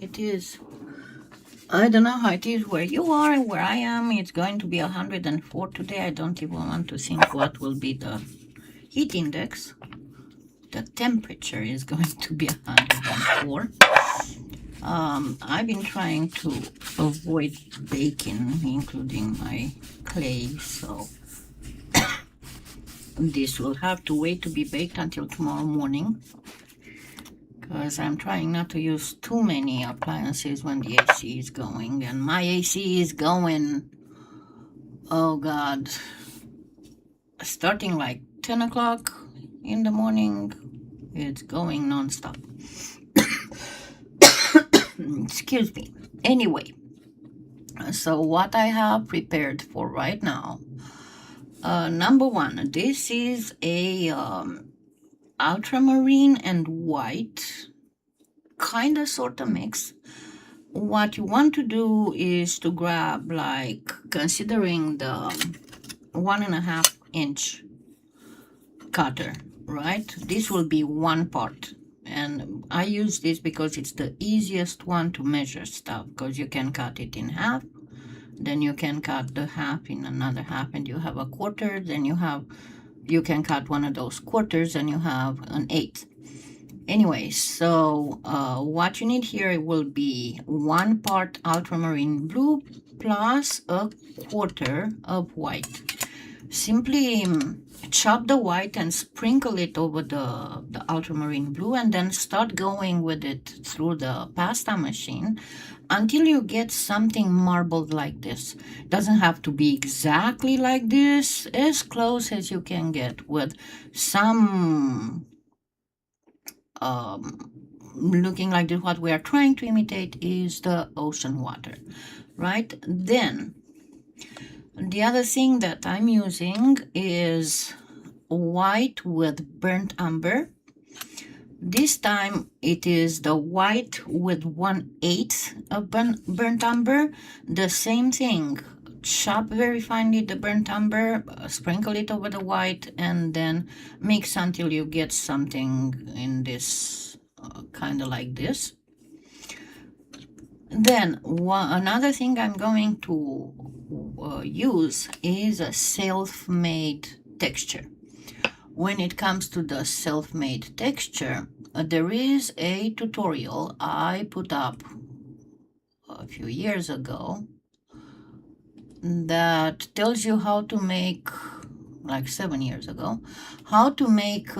It is, I don't know how it is where you are and where I am. It's going to be 104 today. I don't even want to think what will be the heat index. The temperature is going to be 104. I've been trying to avoid baking, including my clay, so this will have to wait to be baked until tomorrow morning, because I'm trying not to use too many appliances when the AC is going, and my AC is going, oh God, starting like 10 o'clock in the morning, it's going nonstop. Excuse me. Anyway, so what I have prepared for right now, number one, this is a ultramarine and white kind of sort of mix. What you want to do is to grab, like, considering the 1.5 inch cutter, right? This will be one part, and I use this because it's the easiest one to measure stuff, because you can cut it in half, then you can cut the half in another half, and you have a quarter, then you can cut one of those quarters and you have an eighth. Anyway, so what you need here will be 1 part ultramarine blue plus a quarter of white. Simply chop the white and sprinkle it over the ultramarine blue, and then start going with it through the pasta machine until you get something marbled like this. It doesn't have to be exactly like this, as close as you can get, with some looking like this. What we are trying to imitate is the ocean water, right? Then the other thing that I'm using is white with burnt umber. This time it is the white with 1/8 of burnt umber. The same thing. Chop very finely the burnt umber, sprinkle it over the white, and then mix until you get something in this kind of like this. Then another thing I'm going to use is a self-made texture. When it comes to the self-made texture, there is a tutorial I put up a few years ago that tells you how to make, like 7 years ago, how to make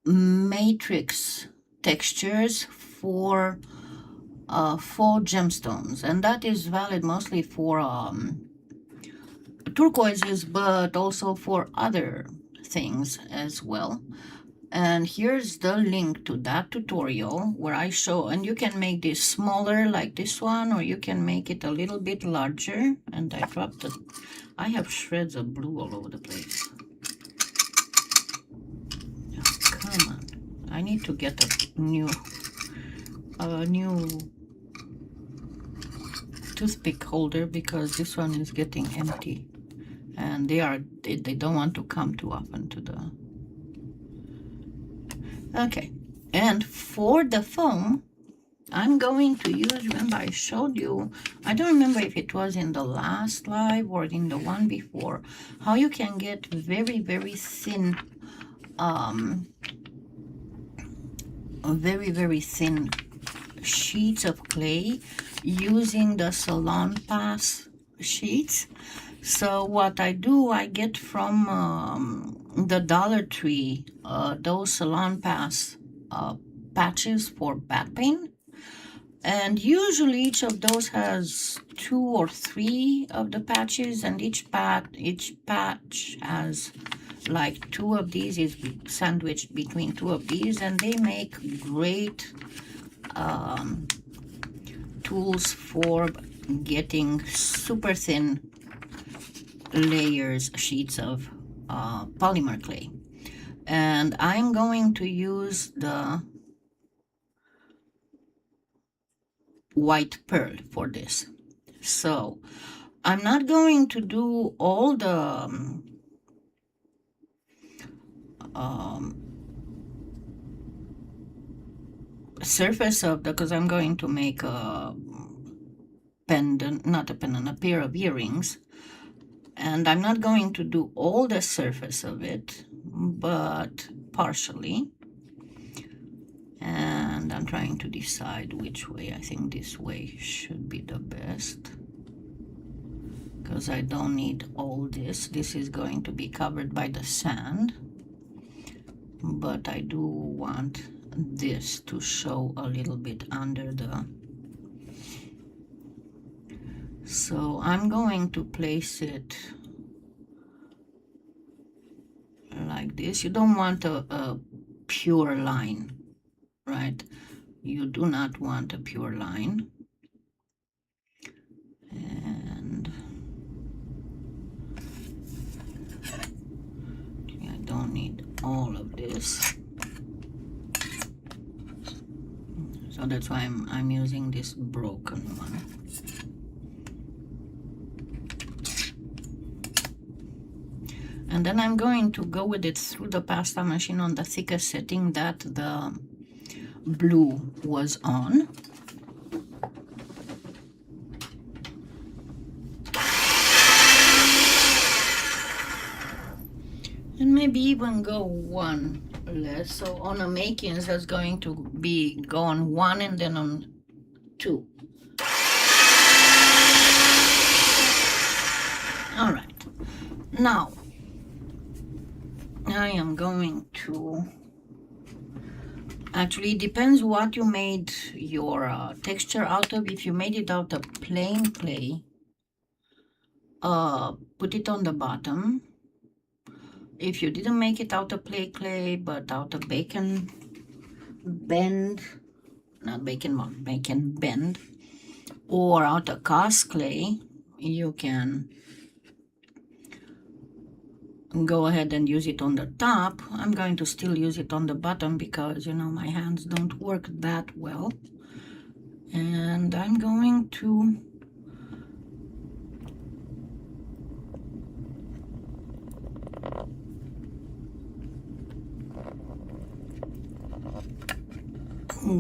matrix textures for gemstones, and that is valid mostly for turquoises, but also for other things as well. And here's the link to that tutorial where I show, and you can make this smaller like this one, or you can make it a little bit larger. And I have shreds of blue all over the place. Oh, come on. I need to get a new toothpick holder, because this one is getting empty, and they don't want to come too often to the. Okay, and for the foam, I'm going to use, remember I showed you, I don't remember if it was in the last live or in the one before, how you can get very, very thin, very, very thin sheets of clay using the Salon Pass sheets. So what I do, I get from the Dollar Tree those Salon Pass patches for back pain. And usually each of those has 2 or 3 of the patches, and each patch has like 2 of these, is sandwiched between 2 of these, and they make great tools for getting super thin sheets of polymer clay. And I'm going to use the white pearl for this. So I'm not going to do all the surface of the, because I'm going to make a pendant, not a pendant, a pair of earrings, and I'm not going to do all the surface of it, but partially. And I'm trying to decide which way. I think this way should be the best, because I don't need all this. This is going to be covered by the sand, but I do want this to show a little bit under the... So I'm going to place it like this. You don't want a pure line, right? You do not want a pure line. And I don't need all of this. So that's why I'm using this broken one. And then I'm going to go with it through the pasta machine on the thickest setting that the blue was on. And maybe even go one less. So on a makings, that's going to be go on 1 and then on 2. All right. Now, I am going to... Actually, it depends what you made your texture out of. If you made it out of plain clay, put it on the bottom. If you didn't make it out of plain clay, but out of bacon bend, not bacon mold, bacon bend, or out of cast clay, you can go ahead and use it on the top. I'm going to still use it on the bottom because, you know, my hands don't work that well. And I'm going to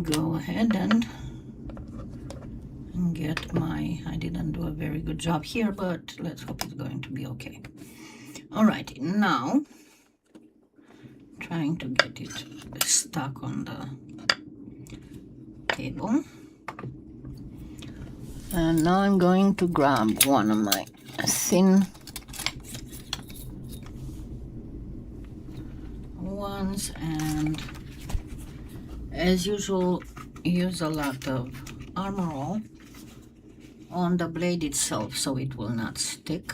go ahead and get my... I didn't do a very good job here, but let's hope it's going to be okay. All right, now trying to get it stuck on the table. And now I'm going to grab one of my thin ones and, as usual, use a lot of Armor All on the blade itself so it will not stick.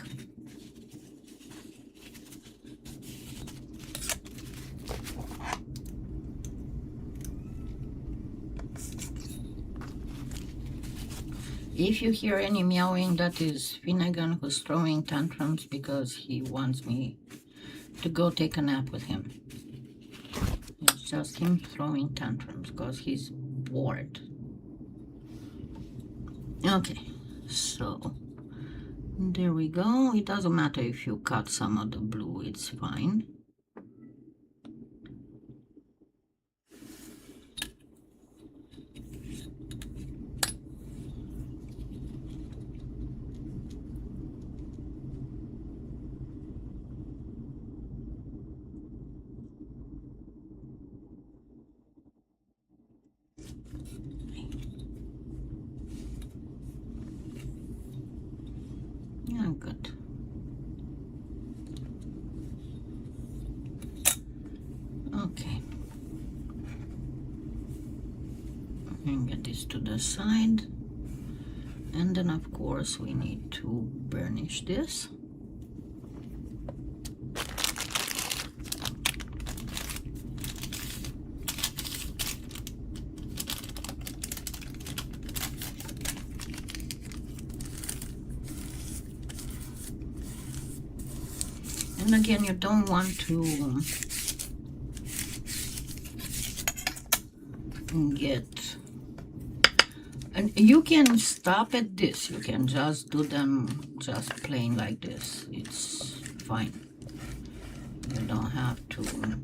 If you hear any meowing, that is Finnegan, who's throwing tantrums because he wants me to go take a nap with him. It's just him throwing tantrums because he's bored. Okay, so there we go. It doesn't matter if you cut some of the blue, it's fine. Yeah, good. Okay. And get this to the side. And then, of course, we need to burnish this. And again, you don't want to get, and you can stop at this. You can just do them just plain like this. It's fine. You don't have to do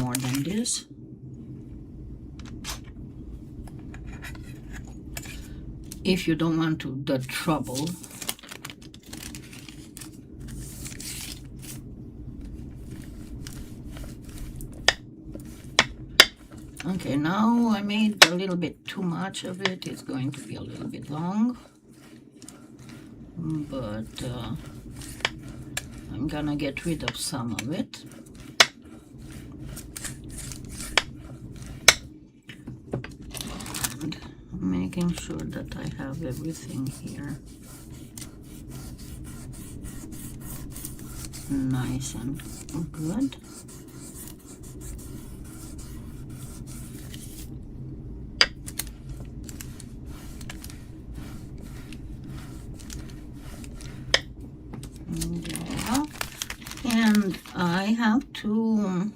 more than this. if you don't want to the trouble. Okay, now I made a little bit too much of it. It's going to be a little bit long, but I'm gonna get rid of some of it. And making sure that I have everything here nice and good. And I have to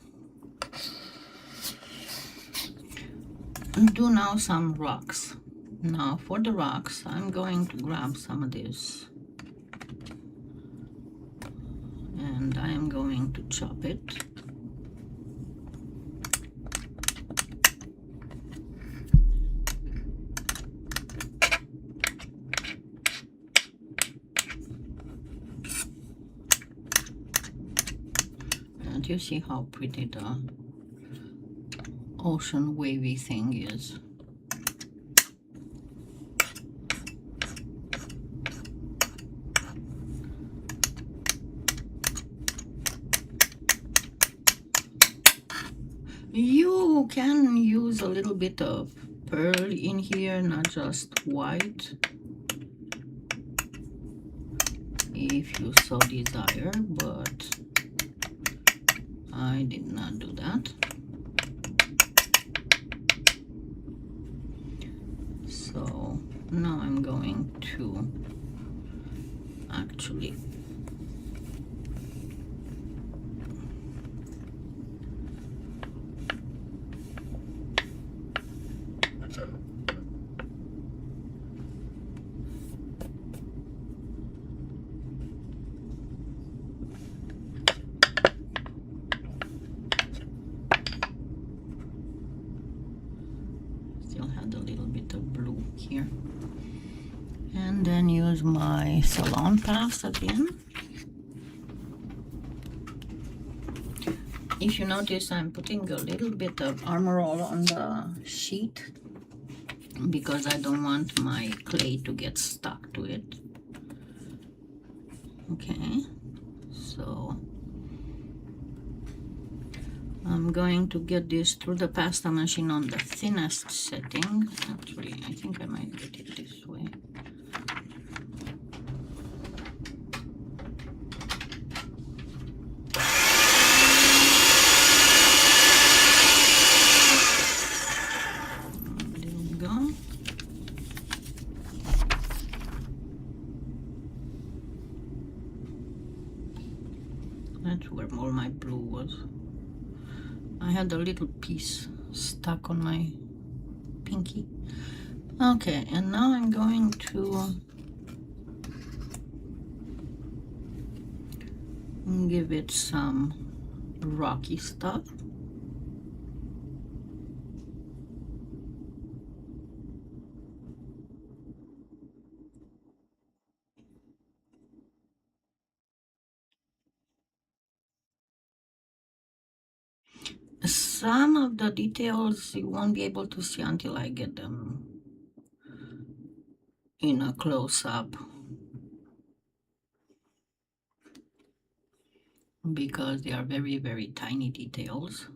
do now some rocks. Now for the rocks, I'm going to grab some of this and I am going to chop it. And you see how pretty the ocean wavy thing is. You can use a little bit of pearl in here, not just white, if you so desire, but I did not do that. So now I'm going to actually had a little bit of blue here, and then use my salon pass again. If you notice, I'm putting a little bit of Armor All on the sheet because I don't want my clay to get stuck to it. Okay, so I'm going to get this through the pasta machine on the thinnest setting. Actually, I think I might get it this way. There we go. That's where all my blue was. I had a little piece stuck on my pinky. Okay, and now I'm going to give it some rocky stuff. Some of the details you won't be able to see until I get them in a close-up, because they are very, very tiny details.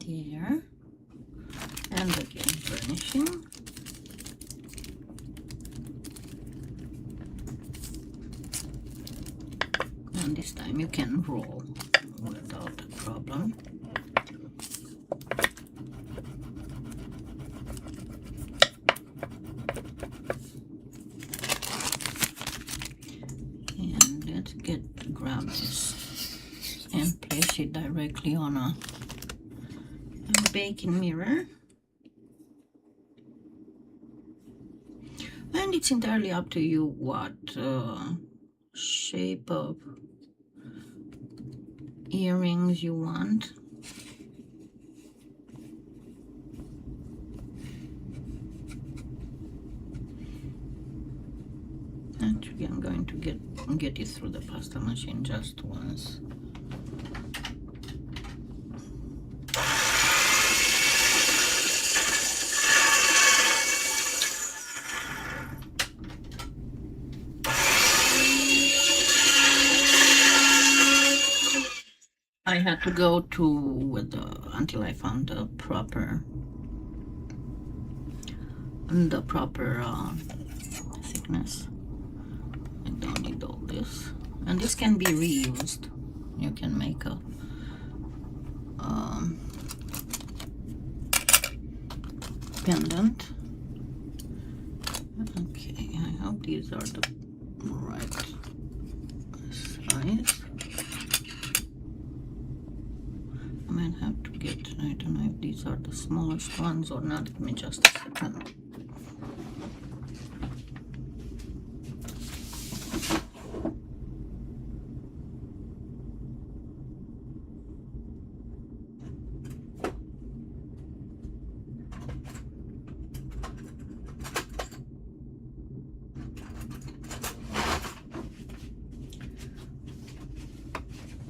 There, and again burnishing. And this time you can roll without a problem. And let's grab this and place it directly on a a baking mirror. And it's entirely up to you what shape of earrings you want. Actually, I'm going to get it through the pasta machine just once. I had to go until I found the proper thickness. I don't need all this, and this can be reused. You can make a pendant. Okay, I hope these are the right size. I might have to get, I don't know if these are the smallest ones or not. Give me just a second.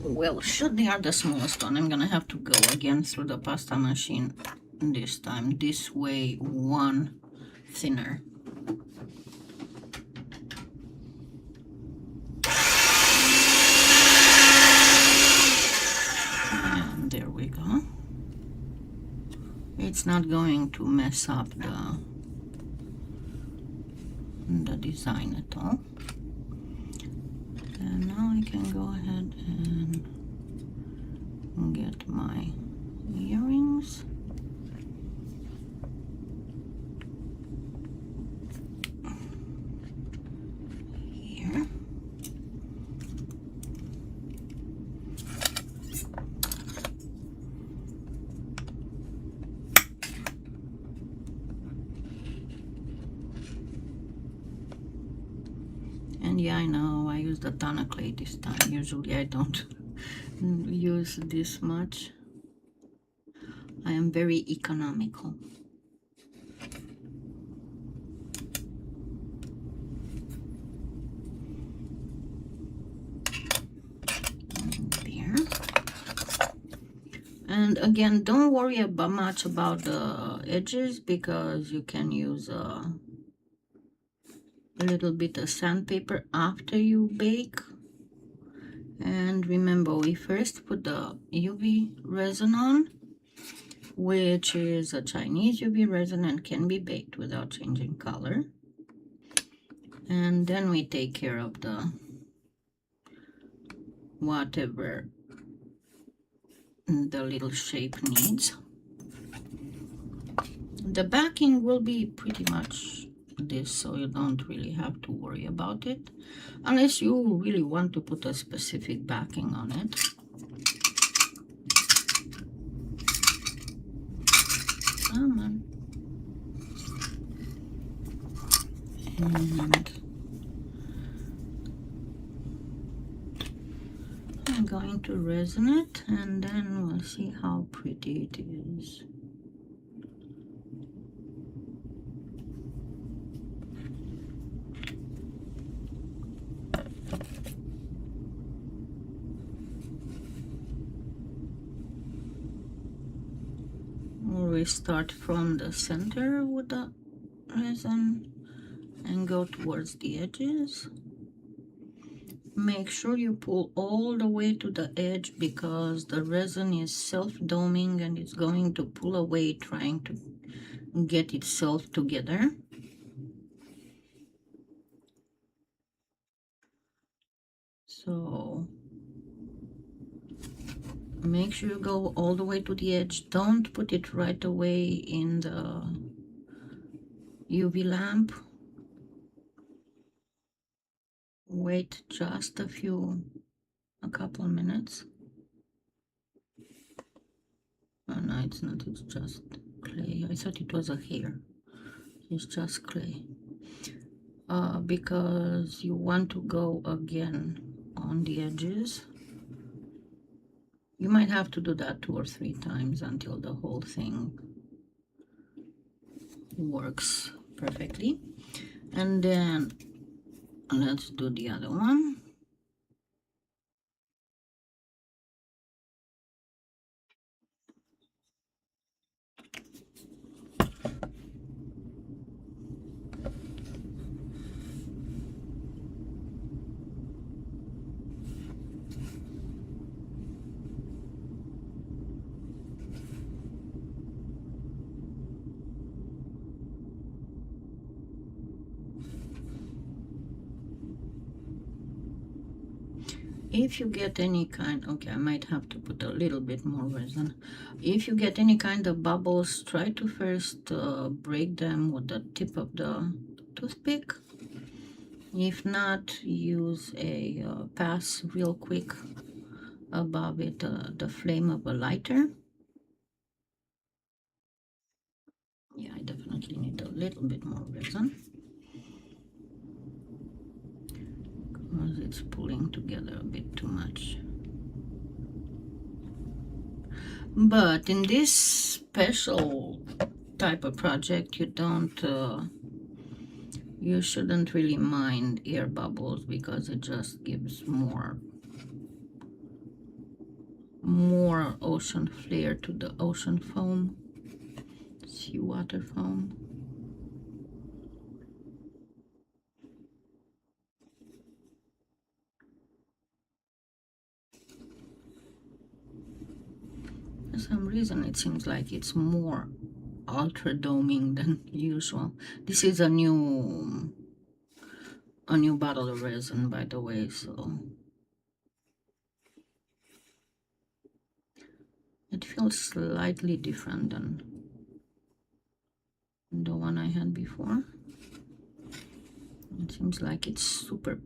Well, should they are the smallest one, I'm gonna have to go again through the pasta machine this time. This way, one thinner. And there we go. It's not going to mess up the design at all. And now I can go ahead and get my earrings. Here. And yeah, I know I used a ton of clay this time. Usually I don't use this much. I am very economical. There. And again, don't worry much about the edges, because you can use a little bit of sandpaper after you bake. And remember, we first put the UV resin on, which is a Chinese UV resin and can be baked without changing color. And then we take care of the whatever the little shape needs. The backing will be pretty much this, so you don't really have to worry about it, unless you really want to put a specific backing on it. Come on. And I'm going to resin it, and then we'll see how pretty it is. We start from the center with the resin and go towards the edges. Make sure you pull all the way to the edge, because the resin is self-doming and it's going to pull away trying to get itself together. So make sure you go all the way to the edge. Don't put it right away in the UV lamp. Wait just a couple minutes. And now it's not, it's just clay. I thought it was a hair. It's just clay. Because you want to go again on the edges. You might have to do that 2 or 3 times until the whole thing works perfectly. And then let's do the other one. If you get any kind, okay, I might have to put a little bit more resin. If you get any kind of bubbles, try to first break them with the tip of the toothpick. If not, use a pass real quick above it, the flame of a lighter. Yeah, I definitely need a little bit more resin because it's pulling together a bit too much. But in this special type of project, you shouldn't really mind air bubbles because it just gives more ocean flair to the ocean foam, seawater foam. For some reason it seems like it's more ultra doming than usual. This is a new bottle of resin, by the way, so it feels slightly different than the one I had before. It seems like it's super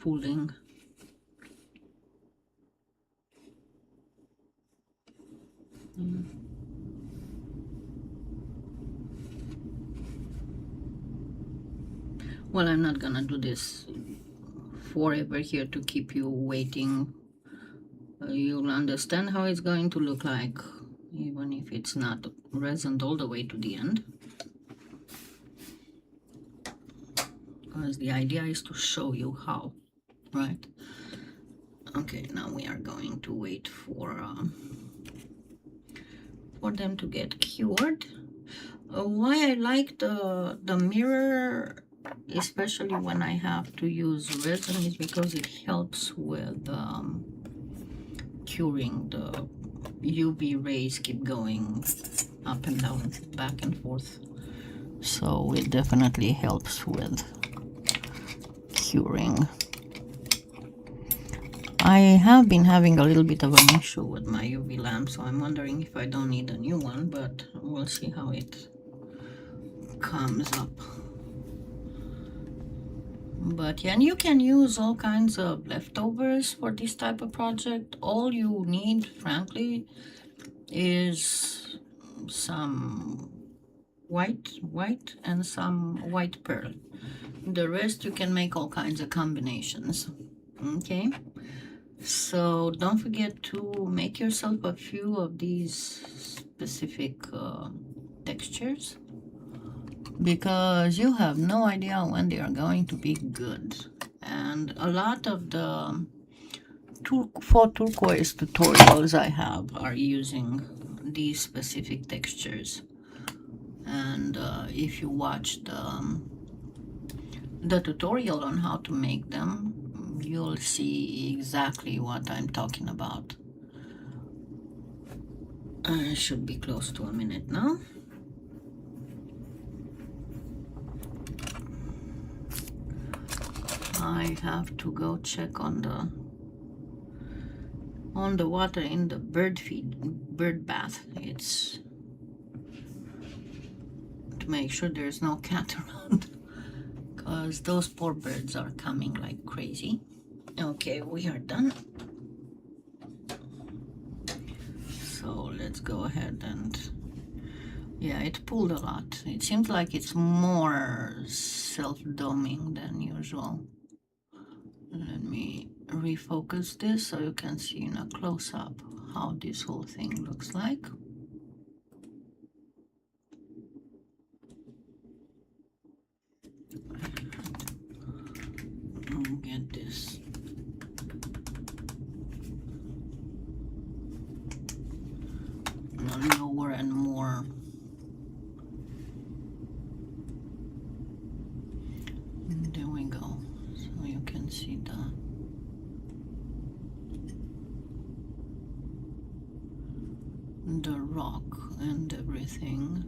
pulling. Well, I'm not gonna do this forever here to keep you waiting. You'll understand how it's going to look like, even if it's not resined all the way to the end. Because the idea is to show you how, right? Okay, now we are going to wait for them to get cured. Why I like the mirror, especially when I have to use resin, is because it helps with curing. The UV rays keep going up and down, back and forth, so it definitely helps with curing. I have been having a little bit of an issue with my UV lamp, so I'm wondering if I don't need a new one, but we'll see how it comes up. But yeah, and you can use all kinds of leftovers for this type of project. All you need, frankly, is some white and some white pearl. The rest you can make all kinds of combinations. Okay, so don't forget to make yourself a few of these specific textures, because you have no idea when they are going to be good. And a lot of the for turquoise tutorials I have are using these specific textures. And if you watch the tutorial on how to make them, you'll see exactly what I'm talking about. I should be close to a minute now. I have to go check on the water in the bird bath. It's to make sure there's no cat around, because those poor birds are coming like crazy. Okay, we are done. So let's go ahead and, yeah, it pulled a lot. It seems like it's more self-doming than usual. Let me refocus this so you can see in a close-up how this whole thing looks like. I'll get this. Lower and more. And there we go. So you can see the rock and everything.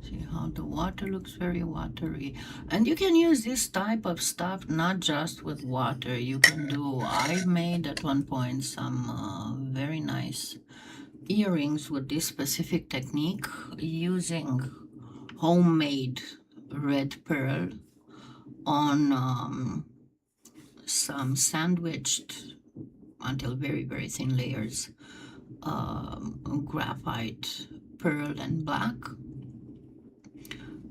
See how the water looks very watery. And you can use this type of stuff not just with water. You can do, I made at one point some very nice earrings with this specific technique using homemade red pearl on some sandwiched until very, very thin layers, graphite, pearl, and black.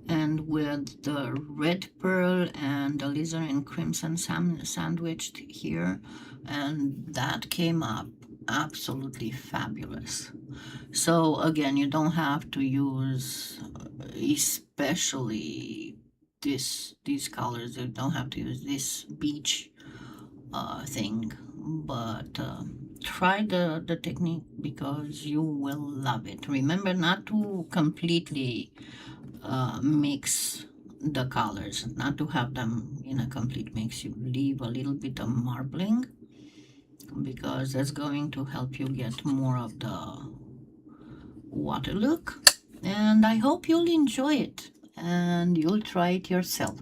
And with the red pearl and alizarin crimson sandwiched here, and that came up absolutely fabulous. So again, you don't have to use especially these colors. You don't have to use this beach thing, but try the technique because you will love it. Remember not to completely mix the colors, not to have them in a complete mix. You leave a little bit of marbling because that's going to help you get more of the water look. And I hope you'll enjoy it and you'll try it yourself.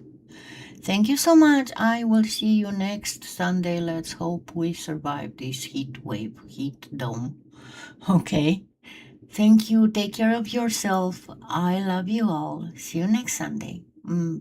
Thank you so much. I will see you next Sunday. Let's hope we survive this heat wave, heat dome. Okay. Thank you. Take care of yourself. I love you all. See you next Sunday. Bye.